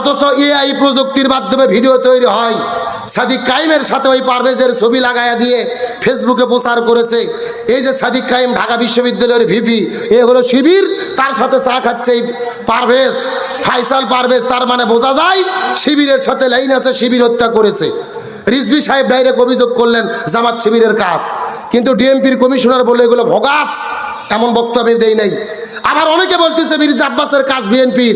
অথচ এআই প্রযুক্তির মাধ্যমে ভিডিও তৈরি হয়। সাদিক কাইমের সাথে ওই পারভেজের ছবি লাগাইয়া দিয়ে ফেসবুকে প্রচার করেছে। এই যে সাদিক কাইম ঢাকা বিশ্ববিদ্যালয়ের ভিপি, এ হলো শিবির, তার সাথে চা খাচ্ছে এই পারভেজ, ফাইসাল পারভেজ। তার মানে বোঝা যায় শিবিরের সাথে লাইন আছে, শিবির হত্যা করেছে। রিজভী সাহেব ডাইরেক্ট অভিযোগ করলেন জামাত শিবিরের কাজ, কিন্তু ডিএমপির কমিশনার বলে এগুলো ভগাস, এমন বক্তব্য দেই নাই। আবার অনেকে বলতেছে মির্জা আব্বাসের কাজ বিএনপির,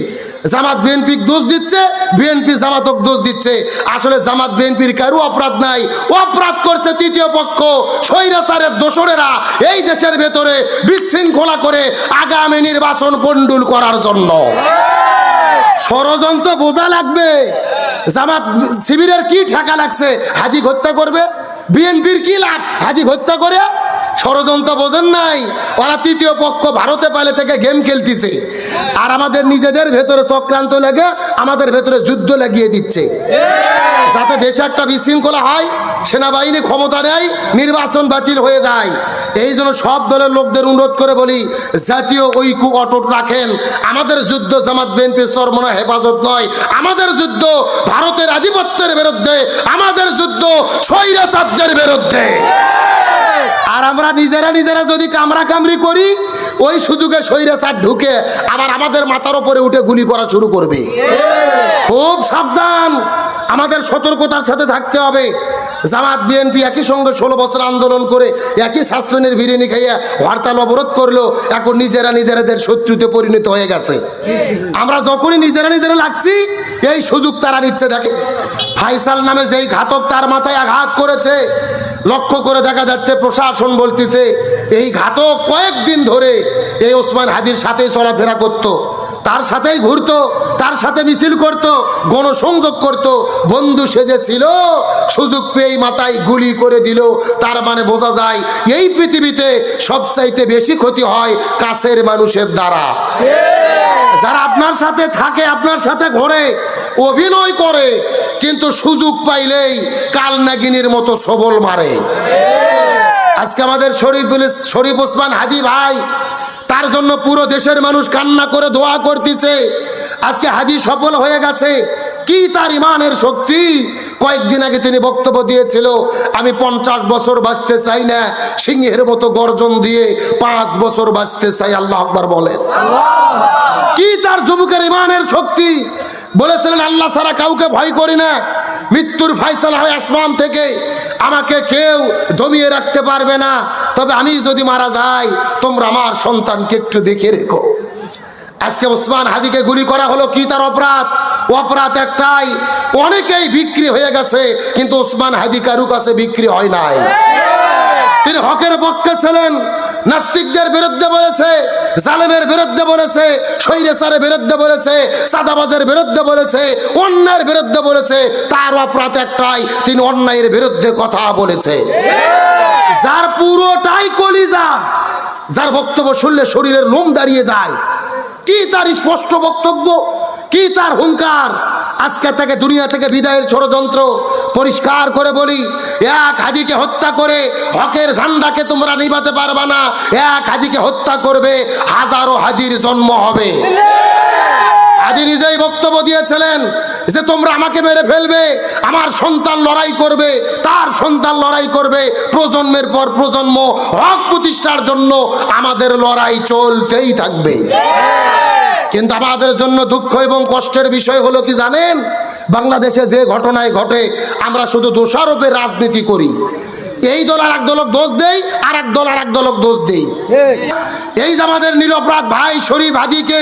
জামাত বিএনপি দোষ দিচ্ছে, বিএনপি জামাতক দোষ দিচ্ছে। আসলে জামাত বিএনপির কারো অপরাধ নাই, অপরাধ করছে তৃতীয় পক্ষ, স্বৈরাচারের দোসরেরা এই দেশের ভেতরে বিশৃঙ্খলা করে আগামী নির্বাচন পন্ডুল করার জন্য ষড়যন্ত্র বোঝা লাগবে। জামাত শিবিরের কি ঠেকা লাগছে হাজি হত্যা করবে? বিএনপির কি লাভ হাজি হত্যা করে? ষড়যন্ত্র বোঝেন নাই, ওরা তৃতীয় পক্ষ ভারতে পালে থেকে গেম খেলতেছে, আর আমাদের নিজেদের ভেতরে চক্রান্ত লেগে আমাদের ভেতরে যুদ্ধ লাগিয়ে দিচ্ছে, যাতে দেশে একটা বিশৃঙ্খলা হয়, সেনাবাহিনী ক্ষমতা নেয়, নির্বাচন বাতিল হয়ে যায়। এই জন্য সব দলের লোকদের অনুরোধ করে বলি, জাতীয় ঐক্য অটুট রাখেন। আমাদের যুদ্ধ জামাত বিএনপির চরমনা হেফাজত নয়, আমাদের যুদ্ধ ভারতের আধিপত্যের বিরুদ্ধে, আমাদের যুদ্ধ স্বৈরাচারদের বিরুদ্ধে। আর আমরা নিজেরা যদি কামড়া কামড়ি করি, ওই সুযোগে স্বৈরাচার ঢুকে আবার আমাদের মাথার উপরে উঠে গুলি করা শুরু করবে। খুব সাবধান, আমাদের সতর্কতার সাথে থাকতে হবে। জামাত বিএনপি একই সঙ্গে 16 বছর আন্দোলন করে একই সাসপেন্ডের বিরিয়ানি খাইয়া হরতাল অবরোধ করলো, এখন নিজেরাদের শত্রুতে পরিণত হয়ে গেছে। আমরা যখনই নিজেরা লাগছি, এই সুযোগ তারা নিচ্ছে। দেখে ফাইসাল নামে যেই ঘাতক, তার মাথায় আঘাত করেছে, লক্ষ্য করে দেখা যাচ্ছে প্রশাসন বলতেছে এই ঘাতক কয়েকদিন ধরে এই ওসমান হাদির সাথেই চলাফেরা করত, তার সাথেই ঘুরতো, তার সাথে মিছিল করত, গণসংযোগ করত, বন্ধু সেজেছিল, সুযোগ পেয়ে মাথায় গুলি করে দিল। তার মানে বোঝা যায় এই পৃথিবীতে সবচাইতে বেশি ক্ষতি হয় কাছের মানুষের দ্বারা। যারা আপনার সাথে থাকে, আপনার সাথে ঘোরে, অভিনয় করে, কিন্তু সুযোগ পাইলেই কালনাগিনীর মতো সবল মারে। আজকে আমাদের শরীফ ওসমান হাদি ভাই, তার জন্য পুরো দেশের মানুষ কান্না করে দোয়া করতেছে। আজকে হাজি সফল হয়ে গেছে, কি তার ইমানের শক্তি! কয়েকদিন আগে তিনি বক্তব্য দিয়েছিল, আমি 50 বছর বাঁচতে চাই না, সিংহের মতো গর্জন দিয়ে 5 বছর বাঁচতে চাই। আল্লাহ আকবার বলেন। কি তার যুবকের ইমানের শক্তি! বলেছিলেন আল্লাহ ছাড়া কাউকে ভয় করি না, মৃত্যুর ফায়সালা হয় আসমান থেকে, আমাকে কেউ দমিয়ে রাখতে পারবে না, তবে আমি যদি মারা যাই তোমরা আমার সন্তানকে একটু দেখে রেখো। আজকে ওসমান হাদিকে গুলি করা হলো, কি তার অপরাধ? অপরাধ একটাই, অনেকেই বিক্রি হয়ে গেছে, কিন্তু ওসমান হাদি কারু কাছে বিক্রি হয় নাই। তিনি হকের পক্ষে ছিলেন, নাস্তিকদের বিরুদ্ধে বলেছে, জালেমের বিরুদ্ধে বলেছে, স্বৈরাচারের বিরুদ্ধে বলেছে, চাঁদাবাজের বিরুদ্ধে বলেছে, অন্যায়ের বিরুদ্ধে বলেছে। তার অপরাধ একটাই, তিনি অন্যায়ের বিরুদ্ধে কথা বলেছে। যার পুরোটাই কলিজা, যার বক্তব্য শুনলে শরীরের লোম দাঁড়িয়ে যায়। কি তার স্পষ্ট বক্তব্য, কি তার হুঙ্কার! আজকে থেকে দুনিয়া থেকে বিদায়ের ষড়যন্ত্র। পরিষ্কার করে বলি, এক হাদিকে হত্যা করে হকের ঝান্ডাকে তোমরা নিভাতে পারবা না। এক হাদিকে হত্যা করবে, হাজারো হাদির জন্ম হবে। হাদি নিজেই বক্তব্য দিয়েছিলেন যে তোমরা আমাকে মেরে ফেলবে, আমার সন্তান লড়াই করবে, তার সন্তান লড়াই করবে, প্রজন্মের পর প্রজন্ম হক প্রতিষ্ঠার জন্য আমাদের লড়াই চলতেই থাকবে। কিন্তু আমাদের জন্য দুঃখ এবং কষ্টের বিষয় হলো কি জানেন? বাংলাদেশে যে ঘটনায় ঘটে, আমরা শুধু দোষারোপের রাজনীতি করি। এই দল আর এক দলক দোষ দেই, আর এক দল আর এক দলক দোষ দেই। এই যে আমাদের নিরপরাধ ভাই শরীফ হাদিকে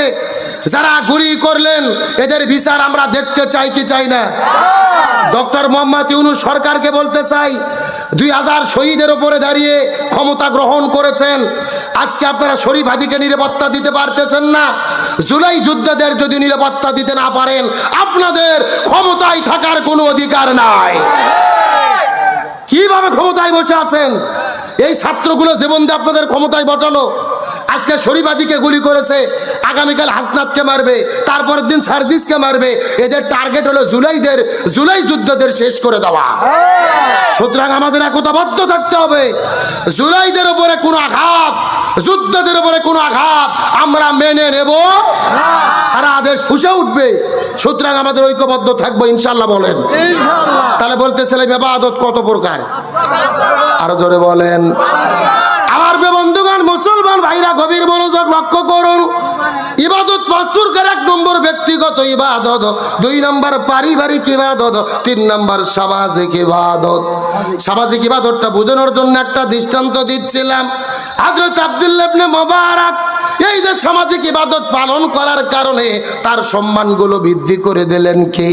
যারা গুলি করলেন, এদের বিচার আমরা দেখতে চাই কি চাই না? ডক্টর মোহাম্মদ ইউনূস সরকারকে বলতে চাই, 2000 শহীদের উপরে দাঁড়িয়ে ক্ষমতা গ্রহণ করেছেন, আজকে আপনারা শরীফ হাদিকে নিরাপত্তা দিতে পারতেছেন না। জুলাই যোদ্ধাদের যদি নিরাপত্তা দিতে না পারেন, আপনাদের ক্ষমতায় থাকার কোনো অধিকার নাই। কিভাবে ক্ষমতায় বসে আছেন? এই ছাত্রগুলো জীবন দিয়ে আপনাদের ক্ষমতায় বসালো, আজকে শরীফ হাদিকে গুলি করেছে, আগামীকাল হাসনাতকে মারবে, তারপরের দিন সার্জিসকে মারবে। এদের টার্গেট হলো জুলাই যুদ্ধদের শেষ করে দেওয়া। সুতরাং আমাদের একতাবদ্ধ থাকতে হবে। জুলাইদের উপরে কোনো আঘাত, যুদ্ধদের উপরে কোনো আঘাত আমরা মেনে নেব, সারা দেশ ফুঁসে উঠবে। সুতরাং আমাদের ঐক্যবদ্ধ থাকবো ইনশাল্লাহ। বলেন তাহলে বলতেছিলাম ইবাদত কত প্রকার, আরো জোরে বলেন। আমার বন্ধুগণ, মুসলমান ভাইরা, গভীর মনোযোগ লক্ষ্য করুন। ইবাদত পাঁচ প্রকার। 1 নম্বর ব্যক্তিগত ইবাদত, 2 নম্বর পারিবারিক ইবাদত, 3 নম্বর সামাজিক ইবাদত। সামাজিক ইবাদতটা বোঝানোর জন্য একটা দৃষ্টান্ত দিচ্ছিলাম। হযরত আব্দুল্লাহ ইবনে মুবারক এই যে সামাজিক ইবাদত পালন করার কারণে তার সম্মানগুলো বৃদ্ধি করে দিলেন কে?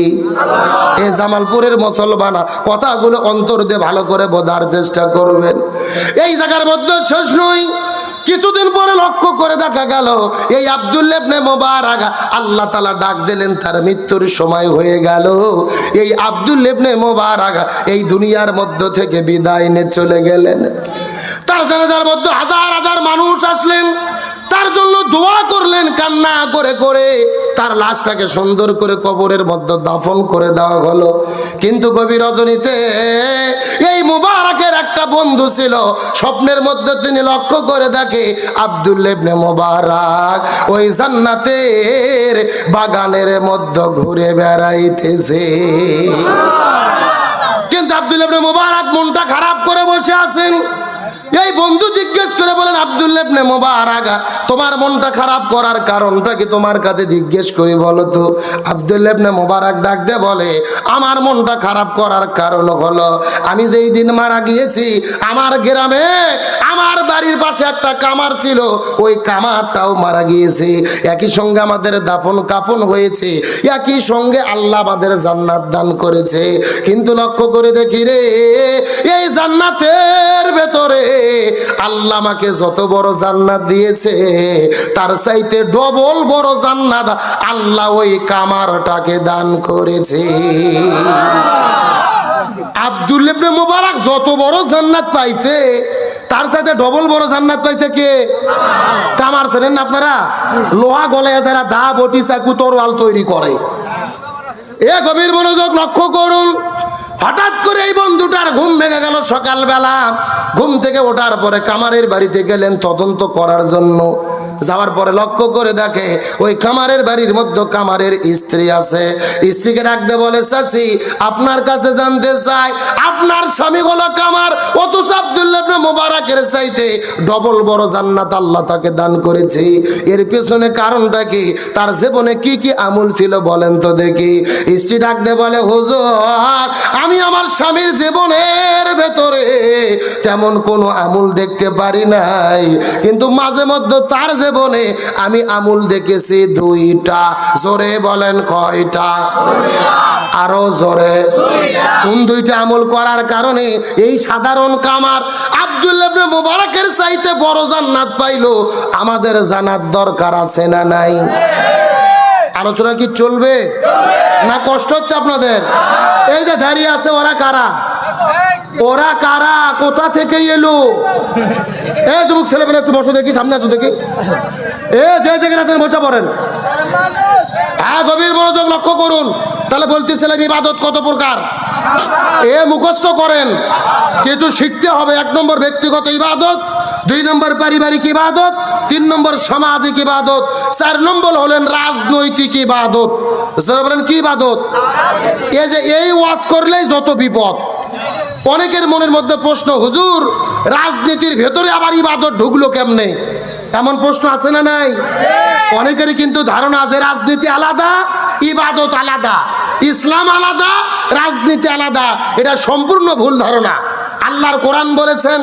এই জামালপুরের মুসলমান, কথাগুলো অন্তর দিয়ে ভালো করে বোঝার চেষ্টা করবেন। এই জায়গার মধ্যে শেষ নয়, কিছুদিন পরে লক্ষ্য করে দেখা গেল এই আব্দুল্লাহ ইবনে মুবারক আল্লাহ তাআলা ডাক দিলেন, তার মৃত্যুর সময় হয়ে গেল। এই আব্দুল্লাহ ইবনে মুবারক এই দুনিয়ার মধ্য থেকে বিদায় নিয়ে চলে গেলেন। তার জানাজার মধ্যে হাজার হাজার মানুষ আসলেন, তার জন্য দোয়া করলেন, কান্না করে করে তার লাশটাকে সুন্দর করে কবরের মধ্যে দাফন করে দেওয়া হলো। কিন্তু গভীর রজনীতে এই মুবারকের একটা বন্ধু ছিল, স্বপ্নের মধ্যে তিনি লক্ষ্য করে দেখে আব্দুল্লাহ ইবনে মুবারক ওই জান্নাতের বাগানের মধ্যে ঘুরে বেড়াইতেছে। কিন্তু আব্দুল্লাহ ইবনে মুবারক মনটা খারাপ করে বসে আছেন। এই বন্ধু জিজ্ঞেস করে বলেন, আব্দুল্লাহ ইবনে মুবারক, তোমার মনটা খারাপ করার কারণটা কি তোমার কাছে জিজ্ঞেস করি বলো তো? আব্দুল্লাহ ইবনে মুবারক ডাক দিয়ে বলে, আমার মনটা খারাপ করার কারণ হলো আমি যেই দিন মারা গিয়েছি, আমার গ্রামে আমার বাড়ির পাশে একটা কামার ছিল, ওই কামারটাও মারা গিয়েছে। একই সঙ্গে আমাদের দাফন কাফন হয়েছে, একই সঙ্গে আল্লাহ আমাদের জান্নাত দান করেছে। কিন্তু লক্ষ্য করে দেখি রে, এই জান্নাতের ভেতরে আল্লাহ আমাকে যত বড় জান্নাত দিয়েছে, তার চাইতে ডবল বড় জান্নাত আল্লাহ ওই কামারটাকে দান করেছে। আব্দুল্লাহ ইবনে মুবারক যত বড় জান্নাত পাইছে, তার সাথে ডবল বড় জান্নাত পাইছে কে? কামার। ছিলেন না আপনারা? লোহা গলায় যারা দা বটি চাকু তরোয়াল তৈরি করে। এ গভীর মনোযোগ লক্ষ্য করুন। হঠাৎ করে এই বন্ধুটার ঘুম ভেঙে গেল সকালবেলা। ঘুম থেকে ওঠার পরে কামারের বাড়িতে গেলেন তদন্ত করার জন্য। যাওয়ার পরে লক্ষ্য করে দেখে ওই কামারের বাড়ির মধ্যে কামারের স্ত্রী আছে। স্ত্রীকে ডাকতে বলে, চাচি আপনার কাছে জানতে চাই, আপনার স্বামী হলো কামার, অথচ আব্দুল্লাহ ইবনে মুবারকের চাইতে ডবল বড় জান্নাত আল্লাহ তাকে দান করেছে। এর পেছনে কারণটা কি? তার জীবনে কি কি আমল ছিল বলেন তো দেখি। স্ত্রী ডাকতে বলে, হুজুর আমি আমার স্বামীর জীবনের ভেতরে তেমন কোনো আমল দেখতে পারি নাই, কিন্তু মাঝে মধ্যে তার জীবনে আমি আমল দেখেছি 2টা। জোরে বলেন কয়টা? আরো জোরে। কোন 2টা আমল করার কারণে এই সাধারণ কামার আব্দুল্লাহ ইবনে মুবারকের চাইতে বড় জান্নাত পাইলো? আমাদের জানার দরকার আছে না নাই? আলোচনা কি চলবে না কষ্ট হচ্ছে আপনাদের? এই যে দাঁড়িয়ে আছে, ওরা কারা? ওরা কারা? কোথা থেকে এলো? এ যুবক ছেলেবেলা একটু বসো দেখি, সামনে আসো দেখি। এ যে যেখানে আছেন বসে পড়েন। হ্যাঁ, গভীর মনোযোগ লক্ষ্য করুন। তাহলে বলতেছিলাম ইবাদত কত প্রকার, এ মুখস্থ করেন, কিছু শিখতে হবে। 1 নম্বর ব্যক্তিগত ইবাদত, 2 নম্বর পারিবারিক ইবাদত, 3 নম্বর সামাজিক ইবাদত, 4 নম্বর হলেন রাজনৈতিক ইবাদত। যারা বলেন কি ইবাদত? এই যে এই ওয়াজ করলেই যত বিপদ। অনেকের মনের মধ্যে প্রশ্ন, হুজুর রাজনীতির ভেতরে আবার ইবাদত ঢুকলো কেমনে? এমন প্রশ্ন আছে না নাই? অনেকেরই কিন্তু ধারণা আছে রাজনীতি আলাদা, ইবাদত আলাদা, ইসলাম আলাদা, রাজনীতি আলাদা। এটা সম্পূর্ণ ভুল ধারণা। আল্লাহর কোরআন বলেছেন,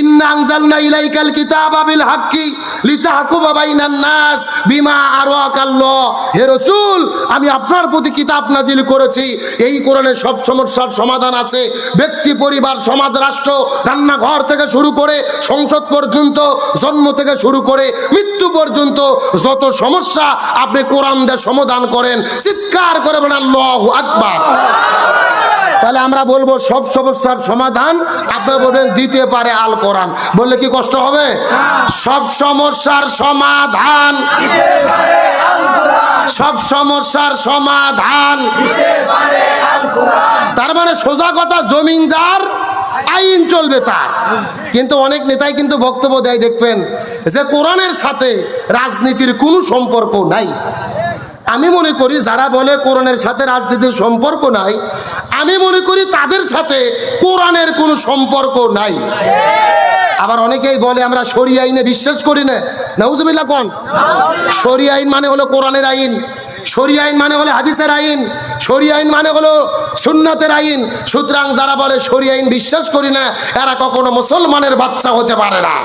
ইন্না আনজালনা ইলাইকাল কিতাবা বিল হাক্কি লিতাহকুমা বাইনান নাস বিমা আরাকাল্লাহ। হে রাসূল, আমি আপনার প্রতি কিতাব নাজিল করেছি, এই কোরআনে সব সমস্যার সমাধান আছে। ব্যক্তি, পরিবার, সমাজ, রাষ্ট্র, রান্নাঘর থেকে শুরু করে সংসদ পর্যন্ত, জন্ম থেকে শুরু করে মৃত্যু পর্যন্ত যত সমস্যা আপনি কোরআন দিয়ে সমাধান করেন। চিৎকার করে বলেন আল্লাহু আকবার। তাহলে আমরা বলবো সব সমস্যার সমাধান আপনারা বলবেন দিতে পারে আল কোরআন, বললে কি কষ্ট হবে? সব সমস্যার সমাধান, সব সমস্যার সমাধান, তার মানে সোজা কথা, জমিন যার আইন চলবে তার। কিন্তু অনেক নেতাই কিন্তু বক্তব্য দেয় দেখবেন যে কোরআনের সাথে রাজনীতির কোনো সম্পর্ক নাই। আমি মনে করি যারা বলে কোরআনের সাথে রাজনীতির সম্পর্ক নাই, আমি মনে করি তাদের সাথে কোরআনের কোনো সম্পর্ক নাই। আবার অনেকেই বলে আমরা শরিয়া আইনে বিশ্বাস করি না। নাউজুবিল্লাহ কোন? শরিয়া আইন মানে হলো কোরআনের আইন, শরিয়া আইন মানে হলো হাদিসের আইন, শরিয়া আইন মানে হলো সুন্নাতের আইন। সুতরাং যারা বলে শরিয়া আইন বিশ্বাস করি না, এরা কখনো মুসলমানের বাচ্চা হতে পারে না।